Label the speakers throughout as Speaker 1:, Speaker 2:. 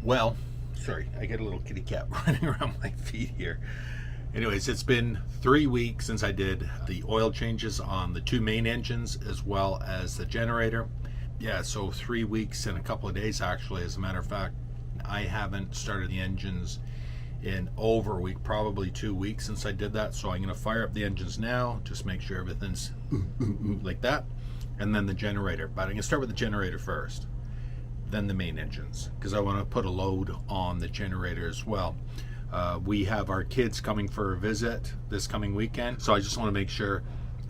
Speaker 1: Well, sorry, I get a little kitty cat running around my feet here. Anyways, it's been 3 weeks since I did the oil changes on the two main engines as well as the generator. Yeah, so 3 weeks and a couple of days actually. As a matter of fact, I haven't started the engines in over a week, probably 2 weeks since I did that. So I'm going to fire up the engines now, just make sure everything's like that, and then the generator. But I'm going to start with the generator first, then the main engines, because I want to put a load on the generator as well. We have our kids coming for a visit this coming weekend, so I just want to make sure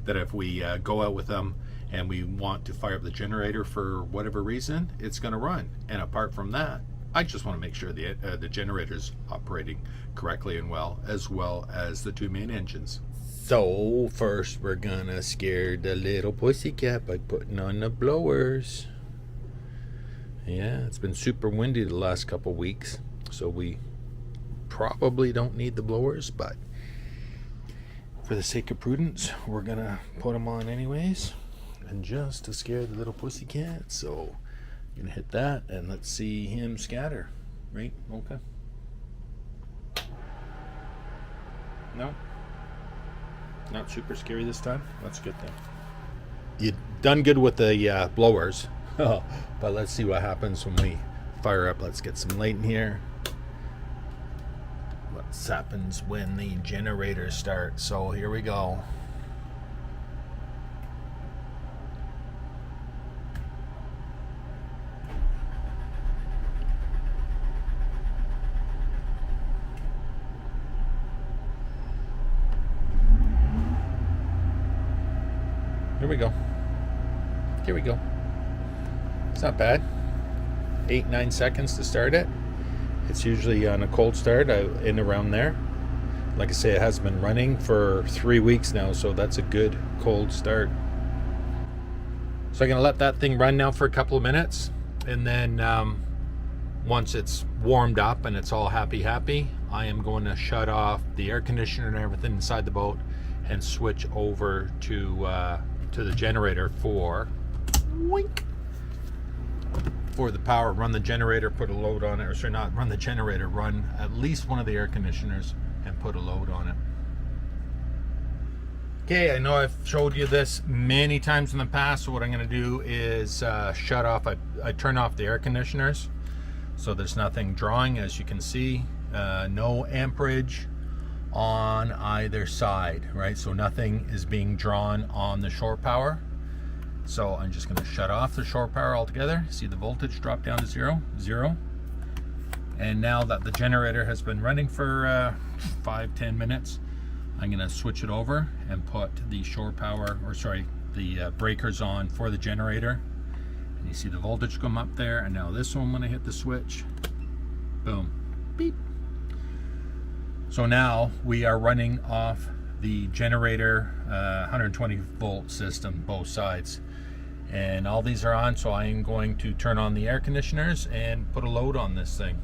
Speaker 1: that if we go out with them and we want to fire up the generator for whatever reason, it's going to run. And apart from that, I just want to make sure the generator's operating correctly and well as the two main engines. So first we're gonna scare the little pussycat by putting on the blowers. Yeah, it's been super windy the last couple weeks, so we probably don't need the blowers, but for the sake of prudence, we're gonna put them on anyways, and just to scare the little pussycat. So I'm gonna hit that and let's see him scatter. Right? Okay. No, not super scary this time. That's a good thing. You done good with the blowers. But let's see what happens when we fire up. Let's get some light in here. What happens when the generator starts? So here we go. Here we go. Here we go. It's not bad. 8-9 seconds to start it. It's usually on a cold start in around there. Like I say, it has been running for 3 weeks now, so that's a good cold start. So I'm going to let that thing run now for a couple of minutes, and then once it's warmed up and it's all happy, I am going to shut off the air conditioner and everything inside the boat and switch over to the generator for the power. Run the generator, put a load on it, or sorry, not run the generator, run at least one of the air conditioners and put a load on it. Okay, I know I've showed you this many times in the past, so what I'm going to do is shut off, I turn off the air conditioners so there's nothing drawing, as you can see, no amperage on either side, right? So nothing is being drawn on the shore power. So I'm just going to shut off the shore power altogether. See the voltage drop down to zero. And now that the generator has been running for 5-10 minutes, I'm going to switch it over and put the shore power, or sorry, the breakers on for the generator. And you see the voltage come up there. And now this one, when I hit the switch, boom, beep. So now we are running off the generator 120 volt system, both sides. And all these are on, so I am going to turn on the air conditioners and put a load on this thing.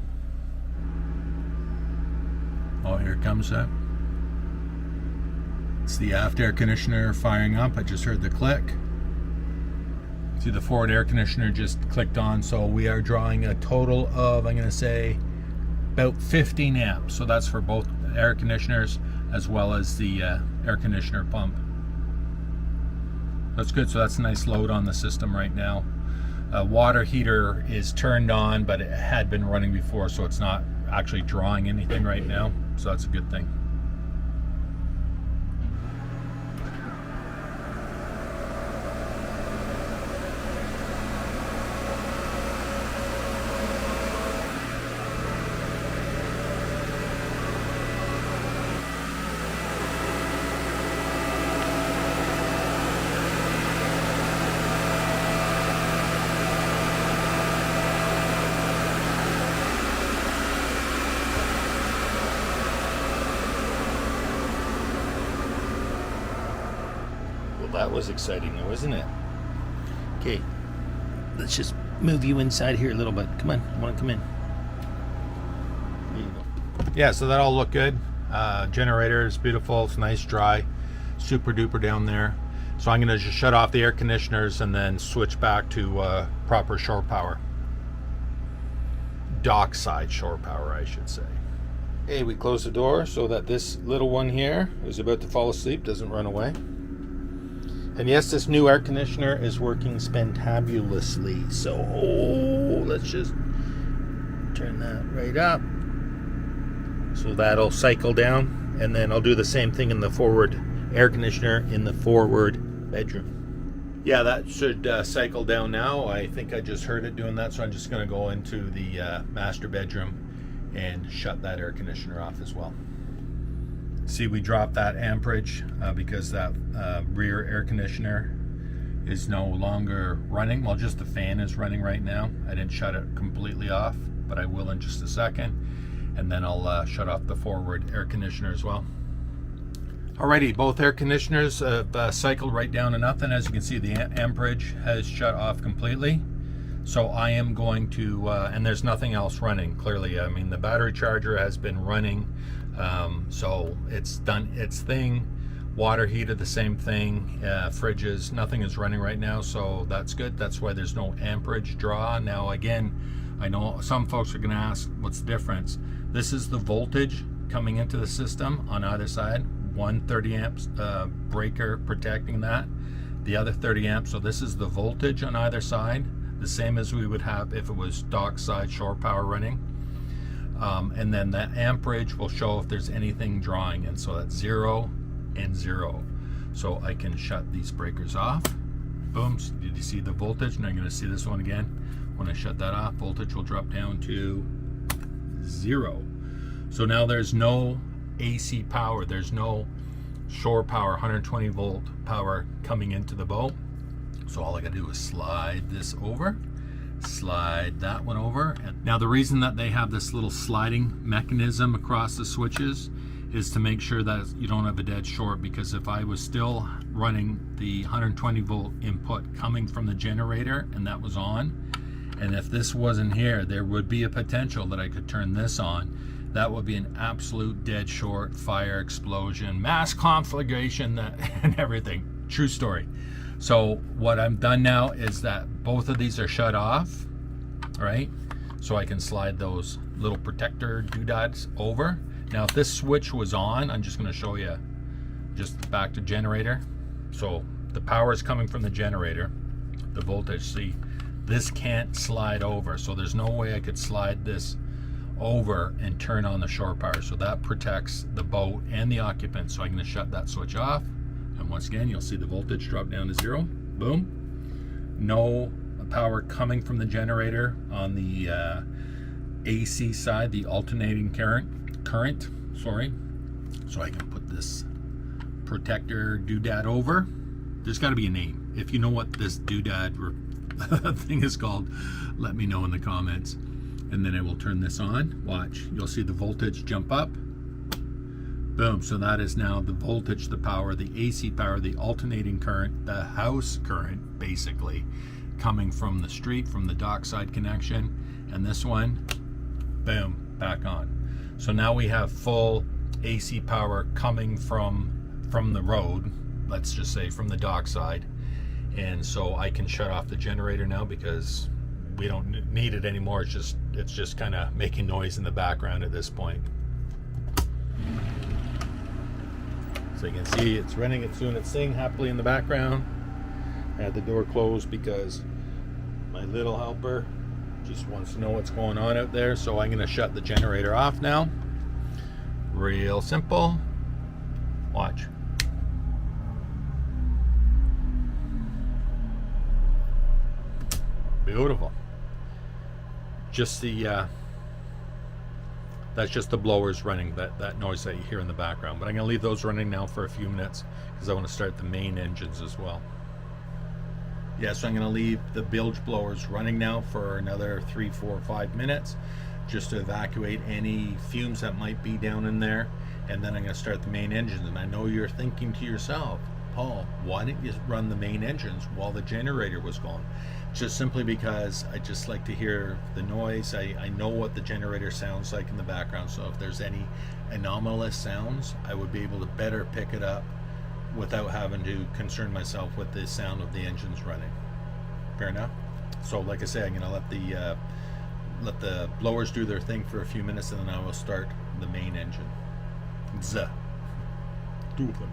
Speaker 1: Oh, here it comes up. It's the aft air conditioner firing up. I just heard the click. See, the forward air conditioner just clicked on, so we are drawing a total of, I'm going to say, about 15 amps. So that's for both air conditioners as well as the air conditioner pump. That's good. So that's a nice load on the system right now. Water heater is turned on, but it had been running before, so it's not actually drawing anything right now. So that's a good thing. That was exciting though, isn't it? Okay, let's just move you inside here a little bit. Come on, I want to come in. There you go. Yeah, so that all looked good. Generator is beautiful. It's nice, dry, super duper down there. So I'm going to just shut off the air conditioners and then switch back to proper shore power. dockside shore power, I should say. Hey, we close the door so that this little one here who's about to fall asleep doesn't run away. And yes, this new air conditioner is working spantabulously. So let's just turn that right up. So that'll cycle down, and then I'll do the same thing in the forward air conditioner in the forward bedroom. Yeah, that should cycle down now. I think I just heard it doing that, so I'm just going to go into the master bedroom and shut that air conditioner off as well. See, we dropped that amperage because that rear air conditioner is no longer running. Well, just the fan is running right now. I didn't shut it completely off, but I will in just a second. And then I'll shut off the forward air conditioner as well. Alrighty, both air conditioners cycled right down to nothing. As you can see, the amperage has shut off completely. So I am going to, and there's nothing else running, clearly. I mean, the battery charger has been running, so it's done its thing. Water heater, the same thing. Fridges, nothing is running right now, so that's good. That's why there's no amperage draw. Now, again, I know some folks are going to ask, what's the difference? This is the voltage coming into the system on either side. One 30 amps breaker protecting that, the other 30 amps. So this is the voltage on either side, the same as we would have if it was dockside shore power running. And then that amperage will show if there's anything drawing, and so that's 0 and 0. So I can shut these breakers off. Boom. So did you see the voltage? And I'm going to see this one again. When I shut that off, voltage will drop down to 0. So now there's no AC power, there's no shore power, 120 volt power coming into the boat. So all I gotta do is slide this over, slide that one over. And now the reason that they have this little sliding mechanism across the switches is to make sure that you don't have a dead short, because if I was still running the 120 volt input coming from the generator and that was on, and if this wasn't here, there would be a potential that I could turn this on. That would be an absolute dead short, fire, explosion, mass conflagration, and everything. True story. So what I'm done now is that both of these are shut off, right? So I can slide those little protector doodads over. Now, if this switch was on, I'm just going to show you just back to generator. So the power is coming from the generator, the voltage. See, this can't slide over. So there's no way I could slide this over and turn on the shore power. So that protects the boat and the occupants. So I'm going to shut that switch off, and once again you'll see the voltage drop down to 0. Boom. No power coming from the generator on the AC side, the alternating current, sorry. So I can put this protector doodad over. There's got to be a name. If you know what this doodad thing is called, let me know in the comments. And then I will turn this on. Watch, you'll see the voltage jump up. Boom, so that is now the voltage, the power, the AC power, the alternating current, the house current, basically, coming from the street, from the dockside connection. And this one, boom, back on. So now we have full AC power coming from the road, let's just say from the dockside. And so I can shut off the generator now because we don't need it anymore. It's just kind of making noise in the background at this point. So you can see it's running, it's doing its thing happily in the background. I had the door closed because my little helper just wants to know what's going on out there. So I'm going to shut the generator off now. Real simple. Watch. Beautiful. Just the that's just the blowers running, that noise that you hear in the background. But I'm going to leave those running now for a few minutes because I want to start the main engines as well. Yeah, so I'm going to leave the bilge blowers running now for another 3, 4, 5 minutes just to evacuate any fumes that might be down in there. And then I'm going to start the main engines. And I know you're thinking to yourself, Paul, why didn't you run the main engines while the generator was going? Just simply because I just like to hear the noise. I know what the generator sounds like in the background, so if there's any anomalous sounds, I would be able to better pick it up without having to concern myself with the sound of the engines running. Fair enough? So like I say, I'm going to let let the blowers do their thing for a few minutes, and then I will start the main engine. Two of them.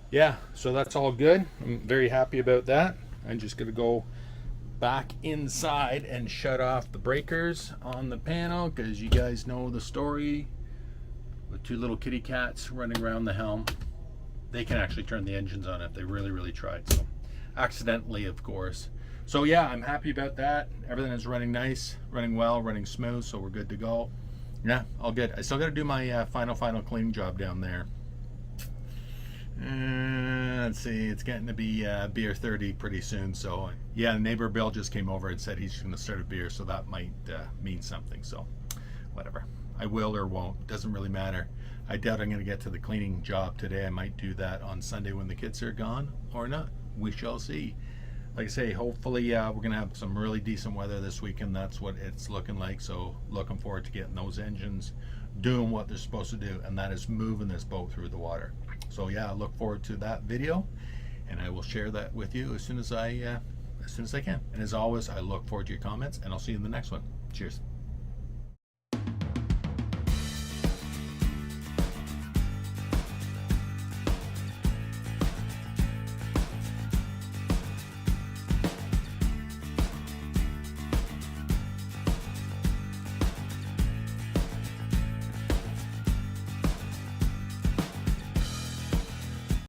Speaker 1: Yeah, so that's all good. I'm very happy about that. I'm just going to go back inside and shut off the breakers on the panel, because you guys know the story with two little kitty cats running around the helm. They can actually turn the engines on if they really tried. So accidentally, of course. So yeah, I'm happy about that. Everything is running nice, running well, running smooth, so we're good to go. Yeah, all good. I still got to do my final cleaning job down there. Let's see, it's getting to be beer 30 pretty soon. So yeah, neighbor Bill just came over and said he's going to start a beer, so that might mean something. So whatever, I will or won't, doesn't really matter. I doubt I'm going to get to the cleaning job today. I might do that on Sunday when the kids are gone, or not. We shall see. Like I say, hopefully we're going to have some really decent weather this weekend. That's what it's looking like. So looking forward to getting those engines doing what they're supposed to do, and that is moving this boat through the water. So yeah, I look forward to that video, and I will share that with you as soon as I can. And as always, I look forward to your comments, and I'll see you in the next one. Cheers.